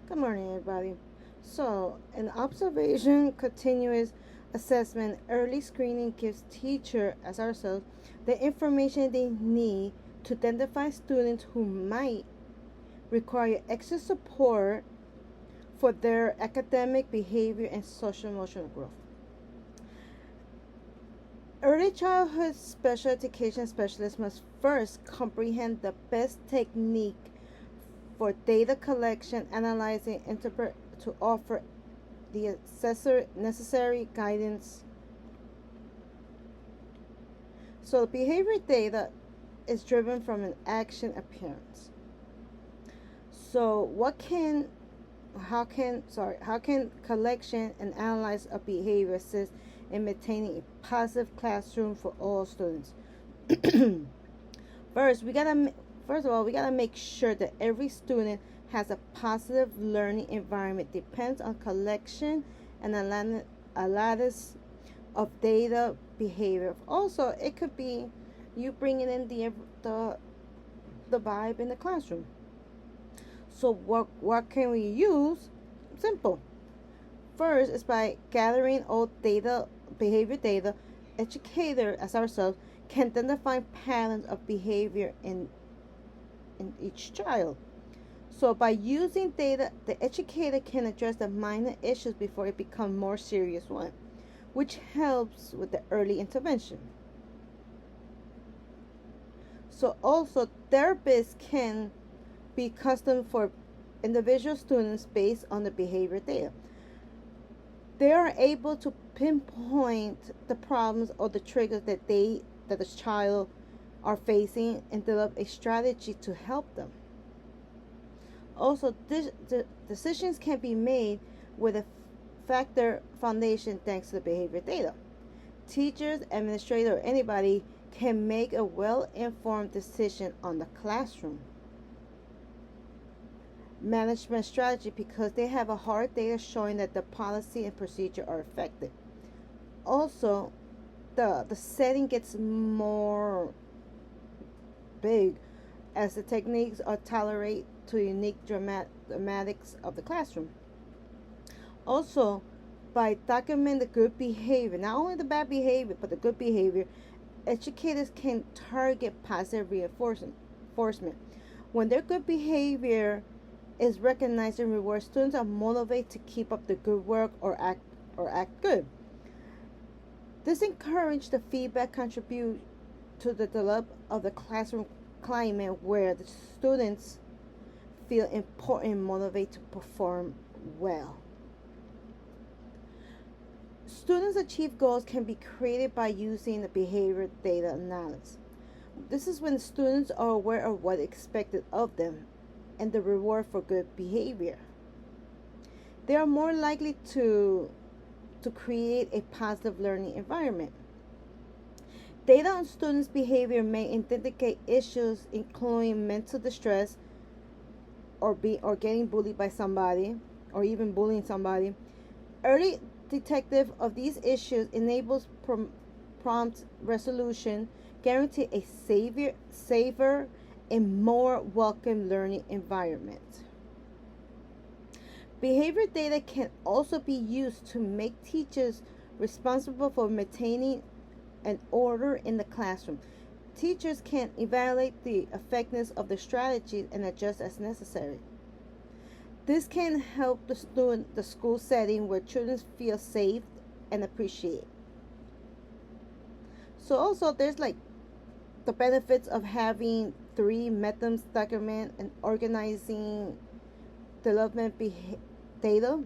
Good morning, everybody. So, an observation, continuous assessment, early screening gives teacher as ourselves the information they need to identify students who might require extra support for their academic behavior and social emotional growth. Early childhood special education specialists must first comprehend the best technique for data collection, analyzing, interpret to offer the necessary guidance. So behavior data is driven from an action appearance. So how can collection and analyze of behavior assist in maintaining a positive classroom for all students? First, first of all we gotta make sure that every student has a positive learning environment. Depends on collection and analysis of data behavior. Also, it could be you bringing in the vibe in the classroom. So what can we use? Simple. First is by gathering all data, behavior data. Educator as ourselves can identify patterns of behavior in each child. So by using data, the educator can address the minor issues before it becomes more serious one, which helps with the early intervention. So also therapists can be custom for individual students based on the behavior data. They are able to pinpoint the problems or the triggers that the child are facing and develop a strategy to help them. Also, the decisions can be made with a factor foundation thanks to the behavior data. Teachers, administrators, or anybody can make a well-informed decision on the classroom management strategy because they have a hard data showing that the policy and procedure are effective. Also, the setting gets more big as the techniques are tolerate to unique dramatics of the classroom. Also, by documenting the good behavior, not only the bad behavior, but the good behavior, educators can target positive reinforcement. When their good behavior is recognized and rewarded, students are motivated to keep up the good work or act good. This encourages the feedback contribute to the development of the classroom climate where the students feel important and motivated to perform well. Students' achieve goals can be created by using the behavior data analysis. This is when students are aware of what is expected of them and the reward for good behavior. They are more likely to create a positive learning environment. Data on students' behavior may indicate issues including mental distress or getting bullied by somebody or even bullying somebody. Early detective of these issues enables prompt resolution, guarantee a safer and more welcome learning environment. Behavior data can also be used to make teachers responsible for maintaining an order in the classroom. Teachers can evaluate the effectiveness of the strategies and adjust as necessary. This can help the school setting where children feel safe and appreciated. So also there's like the benefits of having three methods document and organizing development data,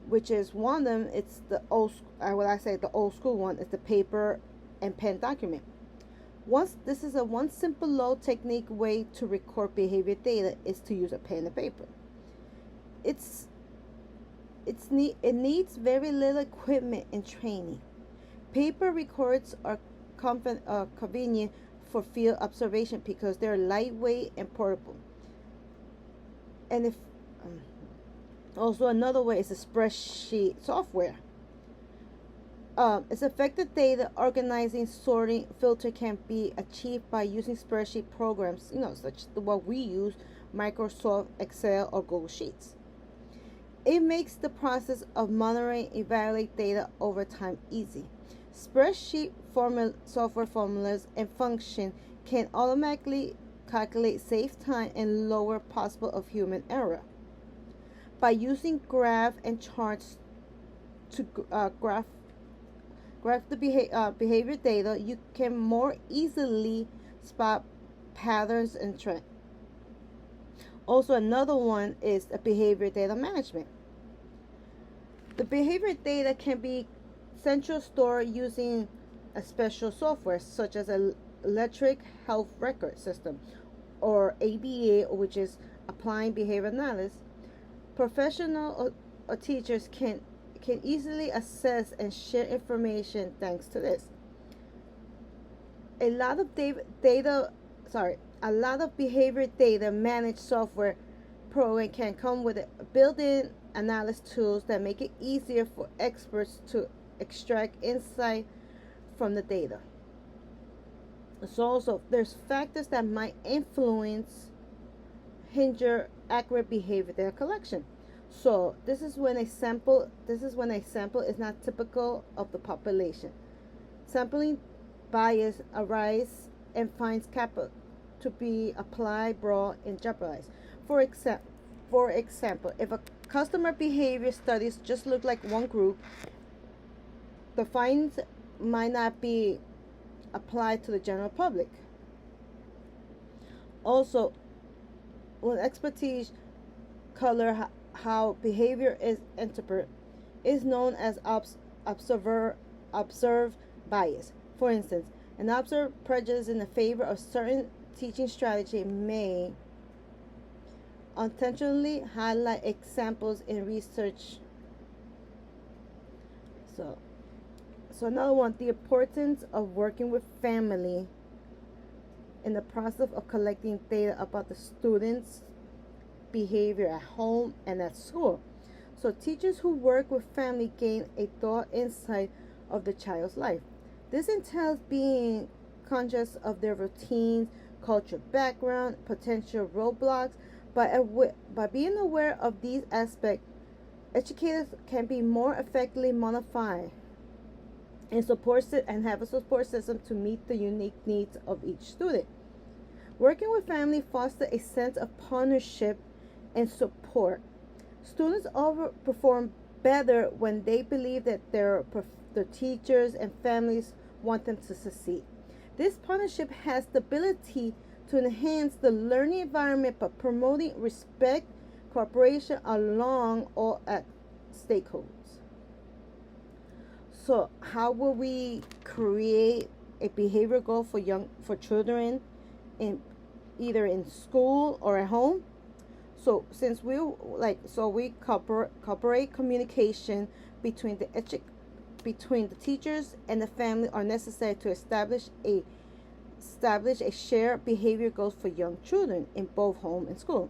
which is one of them. It's the the old school one. It's the paper and pen document. This is a one simple low technique way to record behavior data is to use a pen and paper. It needs very little equipment and training. Paper records are convenient for field observation because they're lightweight and portable. And if also another way is a spreadsheet software. Its effective data organizing, sorting, filter can be achieved by using spreadsheet programs, such as what we use Microsoft Excel or Google Sheets. It makes the process of monitoring and evaluate data over time easy. Spreadsheet software formulas and functions can automatically calculate, save time, and lower possible of human error. By using graph and charts to graph the behavior data, you can more easily spot patterns and trends. Also, another one is the behavior data management. The behavior data can be central stored using a special software such as an electric health record system or ABA, which is applying behavior analysis. Professional or teachers can easily assess and share information thanks to this. A lot of behavior data managed software program can come with built-in analysis tools that make it easier for experts to extract insight from the data. So also there's factors that might hinder accurate behavior data collection. So this is when a sample is not typical of the population. Sampling bias arise and finds capital to be applied, broad, and jeopardized. For example, if a customer behavior studies just look like one group, the findings might not be applied to the general public. Also, when expertise color how behavior is interpreted is known as observed bias. For instance, an observed prejudice in the favor of certain teaching strategy may unintentionally highlight examples in research. So another one, the importance of working with family in the process of collecting data about the students' behavior at home and at school. So teachers who work with family gain a thorough insight of the child's life. This entails being conscious of their routines, cultural background, potential roadblocks. By being aware of these aspects, educators can be more effectively modify and have a support system to meet the unique needs of each student. Working with family fosters a sense of partnership and support. Students perform better when they believe that their teachers and families want them to succeed. This partnership has the ability to enhance the learning environment by promoting respect, cooperation along all stakeholders. So, how will we create a behavior goal for children either in school or at home? So, since we cooperate communication between the teachers and the family are necessary to establish a shared behavior goals for young children in both home and school.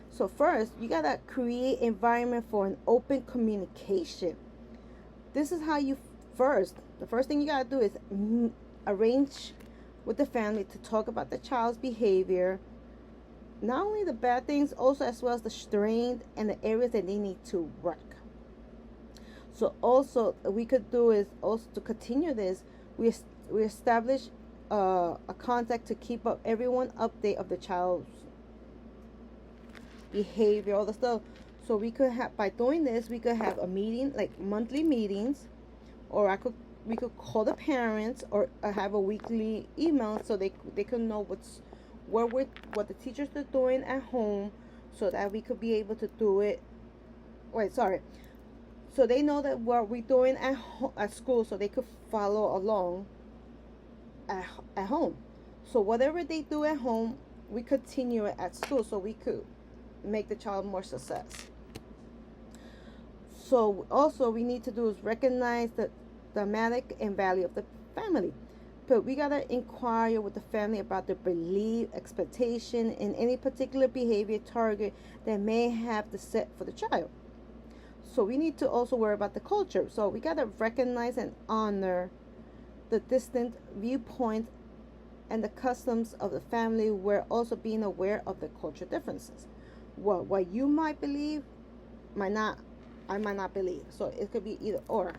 So first, you gotta create environment for an open communication. This is how the first thing you gotta do is arrange with the family to talk about the child's behavior, not only the bad things, also as well as the strengths and the areas that they need to work. So also we could do is also to continue this, we establish a contact to keep up everyone update of the child's behavior, all the stuff. So we could have, by doing this, we could have a meeting, like monthly meetings, or we could call the parents or have a weekly email so they can know what the teachers are doing at home, so that we could be able to do it. So they know that what we're doing at school, so they could follow along at home. So whatever they do at home, we continue it at school, so we could make the child more success. So also we need to do is recognize the dynamic and value of the family. But we gotta inquire with the family about their belief, expectation, and any particular behavior target that may have to set for the child. So we need to also worry about the culture. So we gotta recognize and honor the distinct viewpoints and the customs of the family, while also being aware of the cultural differences. What you might believe might not, I might not believe. So it could be either or.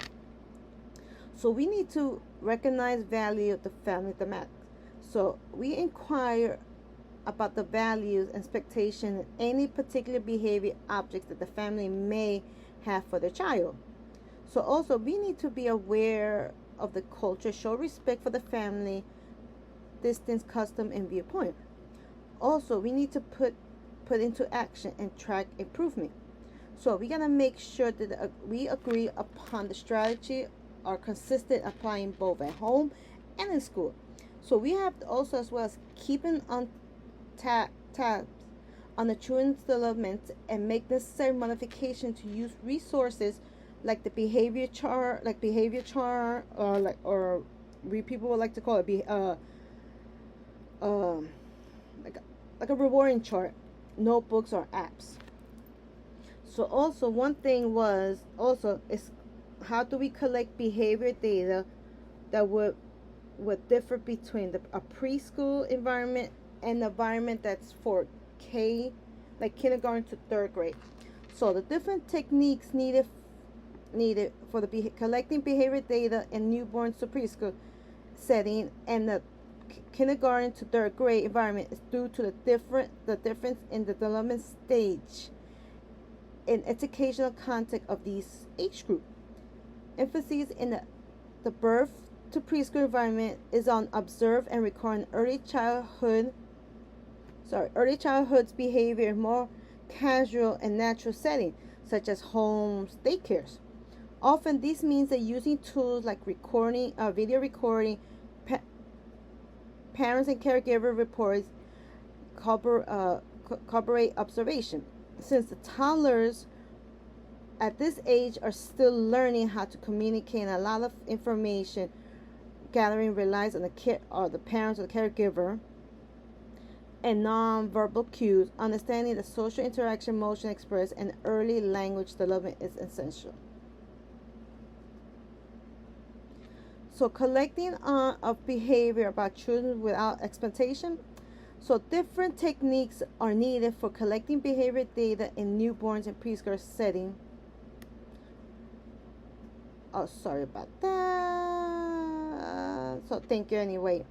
So we need to recognize value of the family thematic. So we inquire about the values, expectations, and any particular behavior objects that the family may have for their child. So also we need to be aware of the culture, show respect for the family, distance, custom, and viewpoint. Also, we need to put into action and track improvement. So we gotta make sure that we agree upon the strategy are consistent, applying both at home and in school. So we have to also, as well as keeping on tabs on the children's development and make necessary modification to use resources like the behavior chart, or we people would like to call it um, like a rewarding chart, notebooks or apps. So also one thing was also is how do we collect behavior data that would differ between a preschool environment and the environment that's for like kindergarten to third grade. So the different techniques needed for the collecting behavior data in newborns to preschool setting and the kindergarten to third grade environment is due to the difference in the development stage and educational context of these age group. Emphasis in the birth to preschool environment is on observe and record early childhood's behavior in more casual and natural setting, such as homes, daycares. Often this means that using tools like video recording, parents and caregiver reports corroborate observation. Since the toddlers at this age are still learning how to communicate, and a lot of information gathering relies on the parents or the caregiver and non-verbal cues. Understanding the social interaction, emotion expressed, and early language development is essential. So collecting of behavior about children without expectation. So different techniques are needed for collecting behavior data in newborns and preschool setting. Oh, sorry about that. So thank you anyway.